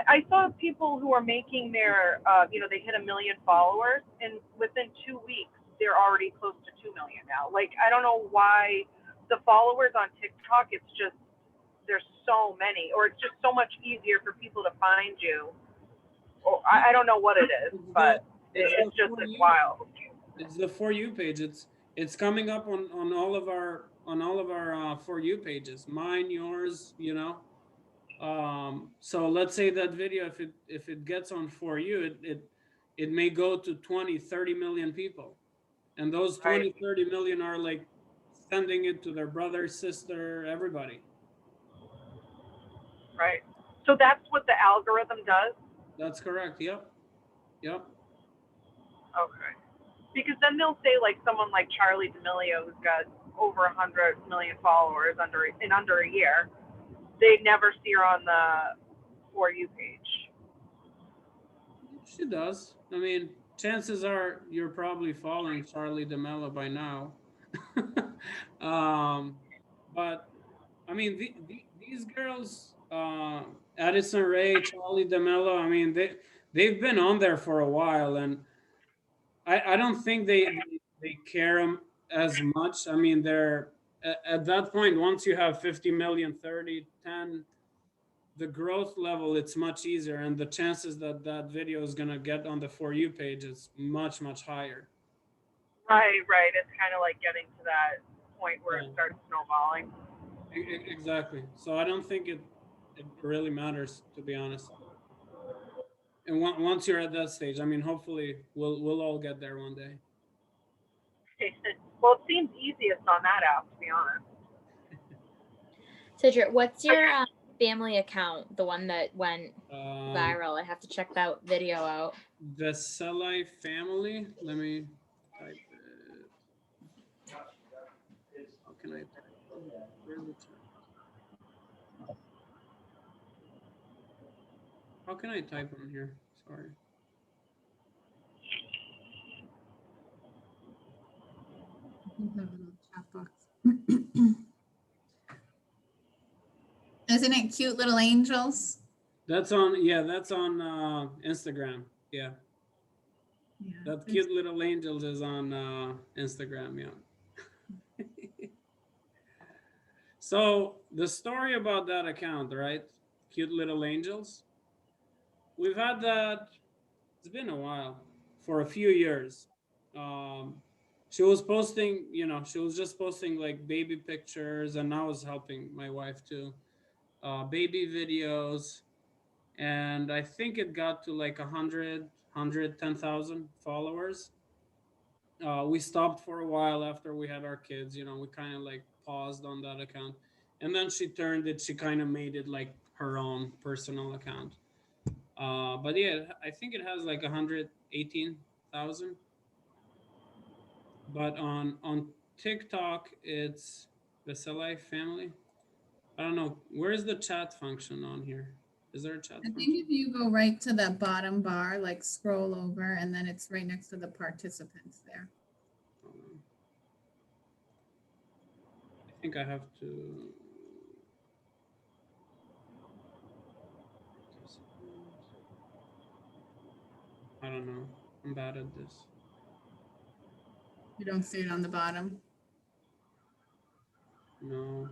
I saw people who are making their, they hit 1 million followers, and within 2 weeks, they're already close to 2 million now. Like, I don't know why the followers on TikTok, it's just, there's so many, or it's just so much easier for people to find you. Or I don't know what it is, but it's just, it's wild. It's the For You page. It's coming up on all of our For You pages, mine, yours. So let's say that video, if it gets on For You, it may go to 20-30 million people, and those Right. 20-30 million are like sending it to their brother, sister, everybody. Right. So that's what the algorithm does? That's correct. Yep. Okay. Because then they'll say like someone like Charlie D'Amelio, who's got over 100 million followers in under a year, they never see her on the For You page. She does. I mean, chances are you're probably following Charlie D'Amelio by now. um, but I mean, these girls, Addison Rae, Charlie D'Amelio. I mean, they've been on there for a while, and I don't think they care as much. I mean, they're at that point, once you have 50 million, 30, 10, the growth level, it's much easier. And the chances that that video is going to get on the For You page is much, much higher. Right, right. It's kind of like getting to that point where Yeah. it starts snowballing. Exactly. So I don't think it really matters, to be honest. And once you're at that stage, I mean, hopefully we'll all get there one day. Well, it seems easiest on that app, to be honest. Sidrit, what's your family account? The one that went Um, viral. I have to check that video out. Veselaj family. Let me type it. How can I type it? Where's the chat? How can I type on here? Sorry. Chat box. Isn't it Cute Little Angels? That's on Instagram. Yeah. Yeah. That Cute Little Angels is on Instagram, yeah. So the story about that account, right? Cute Little Angels. We've had that, it's been a while, for a few years. She was posting, she was just posting like baby pictures, and I was helping my wife too. Baby videos, and I think it got to like 110,000 followers. We stopped for a while after we had our kids. We kind of like paused on that account, and then she turned it. She kind of made it like her own personal account. But yeah, I think it has like 118,000. But on TikTok, it's Veselaj family. I don't know. Where's the chat function on here? Is there a chat I function? think if you go right to the bottom bar, like scroll over, and then it's right next to the participants there. Hold on. I think I have to. I don't know. I'm bad at this. You don't see it on the bottom. No.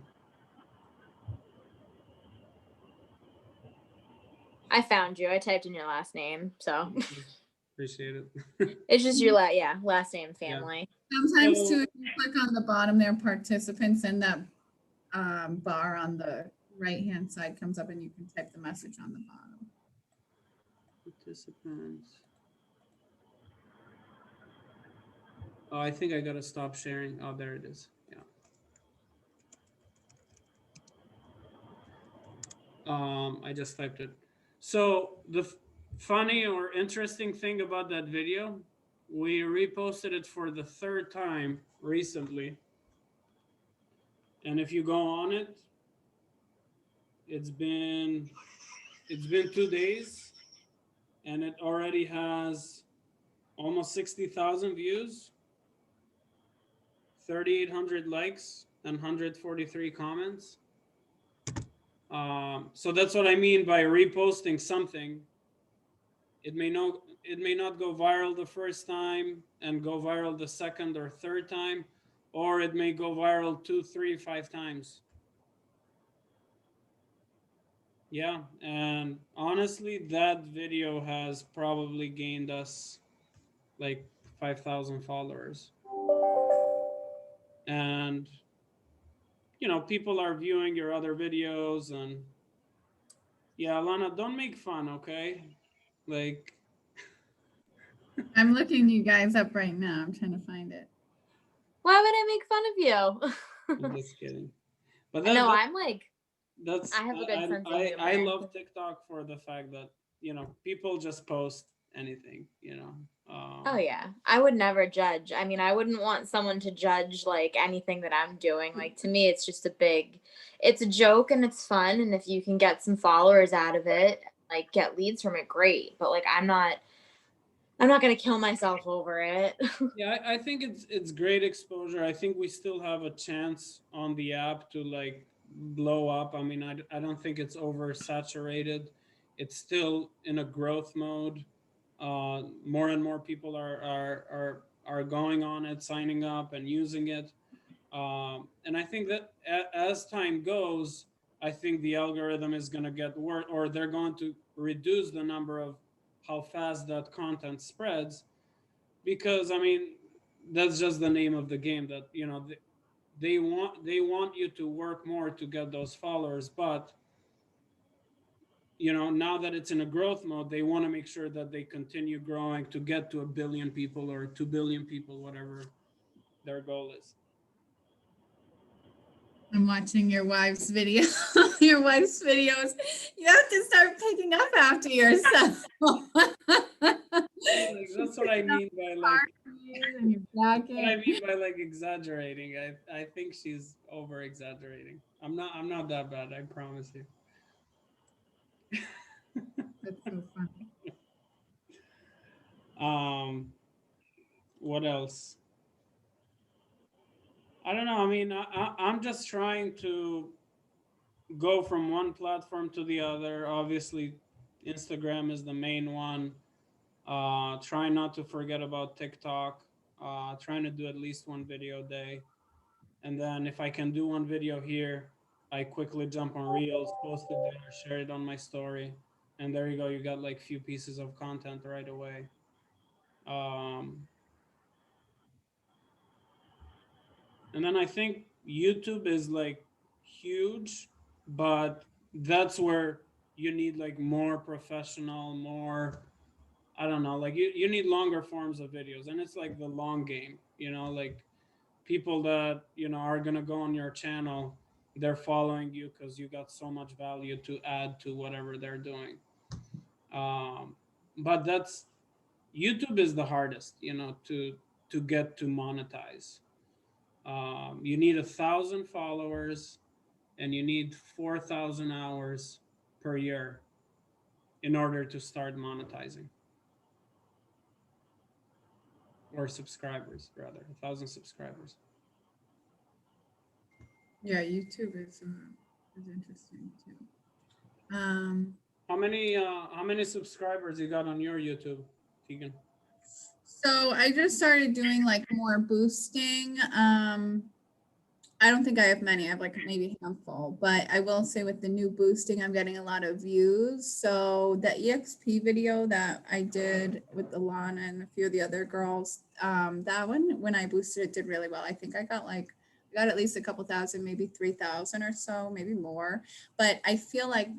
I found you. I typed in your last name, so Appreciate it. it's just your last name family. Sometimes So- too, if you click on the bottom there, participants, and that bar on the right-hand side comes up and you can type the message on the bottom. Participants. Oh, I think I gotta stop sharing. Oh, there it is. Yeah. I just typed it. So the funny or interesting thing about that video, we reposted it for the third time recently. And if you go on it, it's been 2 days, and it already has almost 60,000 views, 3,800 likes, and 143 comments. So that's what I mean by reposting something. It may not go viral the first time and go viral the second or third time, or it may go viral 2, 3, 5 times. Yeah, and honestly, that video has probably gained us like 5,000 followers. And people are viewing your other videos, and yeah, Alana, don't make fun, okay? Like, I'm looking you guys up right now. I'm trying to find it. Why would I make fun of I'm you? just kidding. But No, that, I'm like, that's I have a good sense of humor. I love TikTok for the fact that people just post anything. oh yeah, I would never judge. I mean, I wouldn't want someone to judge like anything that I'm doing. Like to me, it's just it's a joke and it's fun. And if you can get some followers out of it, like get leads from it, great. But like, I'm not gonna kill myself over it. Yeah, I think it's great exposure. I think we still have a chance on the app to like blow up. I mean, I don't think it's oversaturated. It's still in a growth mode. More and more people are going on it, signing up and using it. And I think that as time goes, I think the algorithm is going to get worse, or they're going to reduce the number of how fast that content spreads. Because I mean, that's just the name of the game. That they want you to work more to get those followers, but now that it's in a growth mode, they want to make sure that they continue growing to get to 1 billion people or 2 billion people, whatever their goal is. I'm watching your wife's video, your wife's videos. You have to start picking up after yourself. That's what I mean by like. And your jacket. What I mean by like exaggerating. I think she's over exaggerating. I'm not that bad. I promise you. That's so funny. What else? I don't know. I mean, I'm just trying to go from one platform to the other. Obviously, Instagram is the main one. Try not to forget about TikTok. Trying to do at least one video a day. And then if I can do one video here, I quickly jump on Reels, post it there, share it on my story. And there you go. You got like few pieces of content right away. And then I think YouTube is like huge, but that's where you need like more professional, more, I don't know, like you need longer forms of videos. And it's like the long game, like people that, are going to go on your channel, they're following you because you got so much value to add to whatever they're doing. But that's, YouTube is the hardest, to get to monetize. You need 1,000 followers and you need 4,000 hours per year in order to start monetizing, or subscribers rather, 1,000 subscribers. Yeah, YouTube is interesting too. How many subscribers you got on your YouTube, Tegan? So I just started doing like more boosting. I don't think I have many. I have like maybe a handful, but I will say with the new boosting, I'm getting a lot of views. So the EXP video that I did with Alana and a few of the other girls, that one, when I boosted it, did really well. I think I got at least a couple thousand, maybe 3,000 or so, maybe more. But I feel like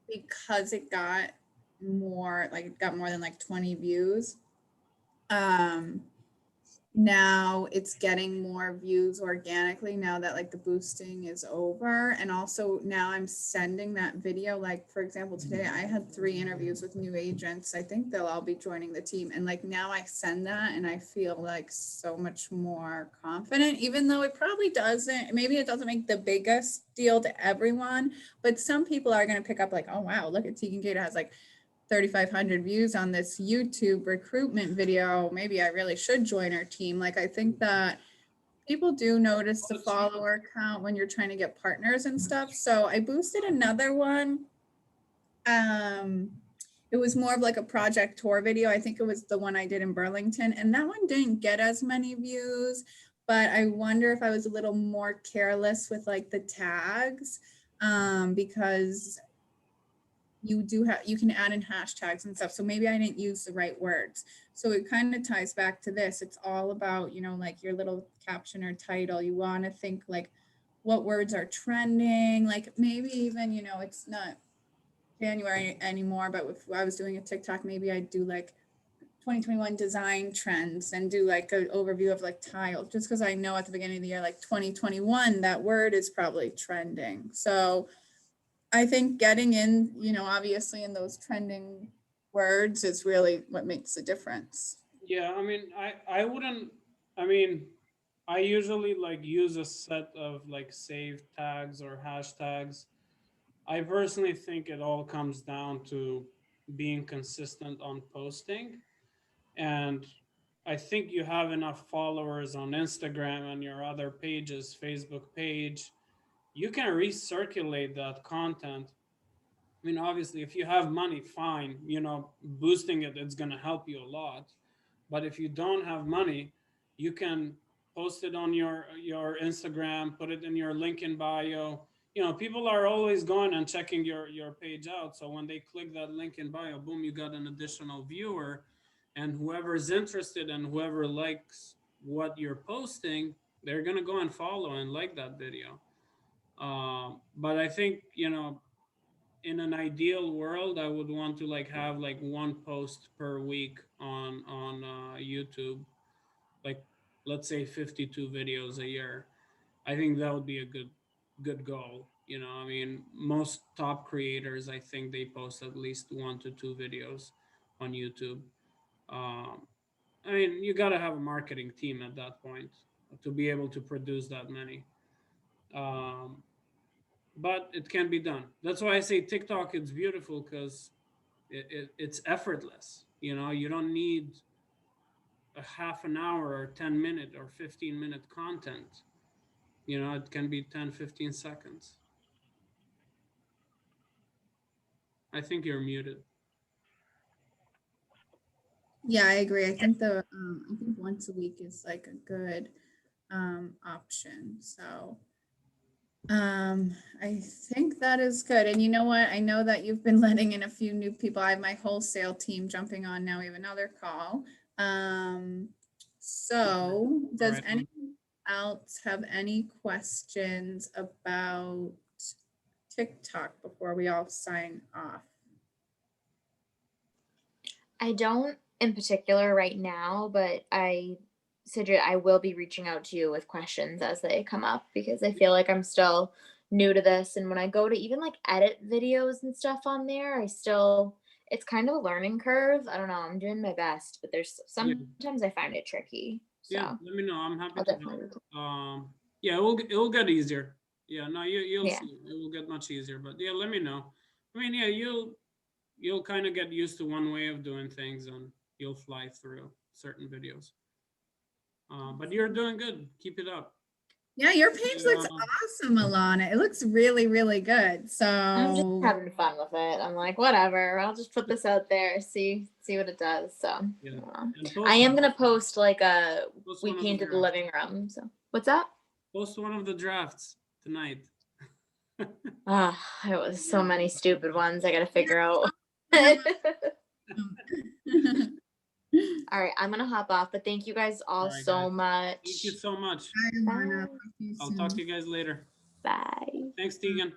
because it got more than like 20 views, now it's getting more views organically now that like the boosting is over. And also now I'm sending that video, like for example, today I had 3 interviews with new agents. I think they'll all be joining the team. And like now I send that and I feel like so much more confident, even though it probably doesn't, maybe it doesn't make the biggest deal to everyone, but some people are going to pick up like, oh wow, look at Tegan Gator has like 3,500 views on this YouTube recruitment video. Maybe I really should join our team. Like, I think that people do notice the follower count when you're trying to get partners and stuff. So I boosted another one. It was more of like a project tour video. I think it was the one I did in Burlington, and that one didn't get as many views, but I wonder if I was a little more careless with like the tags, because you can add in hashtags and stuff. So maybe I didn't use the right words. So it kind of ties back to this. It's all about, like your little caption or title. You want to think like what words are trending, like maybe even, it's not January anymore, but if I was doing a TikTok, maybe I'd do like 2021 design trends and do like an overview of like tile, just because I know at the beginning of the year, like 2021, that word is probably trending. So I think getting in, obviously in those trending words is really what makes the difference. Yeah, I mean, I wouldn't, I mean, I usually like use a set of like saved tags or hashtags. I personally think it all comes down to being consistent on posting. And I think you have enough followers on Instagram and your other pages, Facebook page, you can recirculate that content I mean, obviously, if you have money, fine, you know, boosting it, it's going to help you a lot. But if you don't have money, you can post it on your Instagram, put it in your link in bio. You know, people are always going and checking your page out. So when they click that link in bio, boom, you got an additional viewer. And whoever's interested and whoever likes what you're posting, they're gonna go and follow and like that video. But I think, you know, in an ideal world, I would want to like have like one post per week on YouTube, like let's say 52 videos a year. I think that would be a good goal. You know, I mean, most top creators, I think they post at least 1 to 2 videos on YouTube. Um, I mean, you got to have a marketing team at that point to be able to produce that many. Um, but it can be done. That's why I say TikTok. It's beautiful because it's effortless. You know, you don't need a half an hour or 10 minute or 15-minute content. You know, it can be 10, 15 seconds. I think you're muted. Yeah, I agree. I think I think once a week is like a good option. So I think that is good. And you know what? I know that you've been letting in a few new people. I have my wholesale team jumping on now. We have another call. So does Right. anyone else have any questions about TikTok before we all sign off? I don't in particular right now, but Sidrit, I will be reaching out to you with questions as they come up because I feel like I'm still new to this. And when I go to even like edit videos and stuff on there, it's kind of a learning curve. I don't know. I'm doing my best, but there's sometimes I find it tricky. So Yeah, let me know. I'm happy I'll to definitely. help. Yeah, it will get easier. Yeah, no, you'll Yeah. see. It will get much easier. But yeah, let me know. I mean, yeah, you'll kind of get used to one way of doing things, and you'll fly through certain videos. But you're doing good. Keep it up. Yeah, your page looks awesome, Alana. It looks really, really good. I'm just So having fun with it. I'm like, whatever. I'll just put this out there, see what it does. So Yeah. I am gonna post like Post we one of the painted the drafts. living room. So what's that? Post one of the drafts tonight. Ah, it was so many stupid ones I gotta figure out. All right, I'm gonna hop off, but thank you guys all right, so guys. much. Thank you so much. Alana, I'll talk to you guys later. Bye. Thanks, Tegan.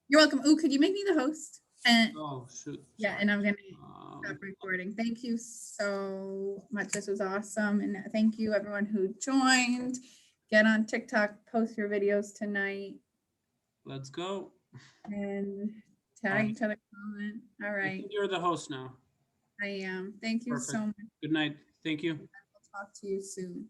You're welcome. Oh, could you make me the host? And Oh, shoot. yeah, Sorry. and I'm gonna stop recording. Thank you so much. This was awesome. And thank you everyone who joined. Get on TikTok, post your videos tonight, Let's go. and All tag right. each other, comment. All I right. think you're the host now. I am. Thank you so Perfect. much. Good night. Thank you. I'll talk to you soon.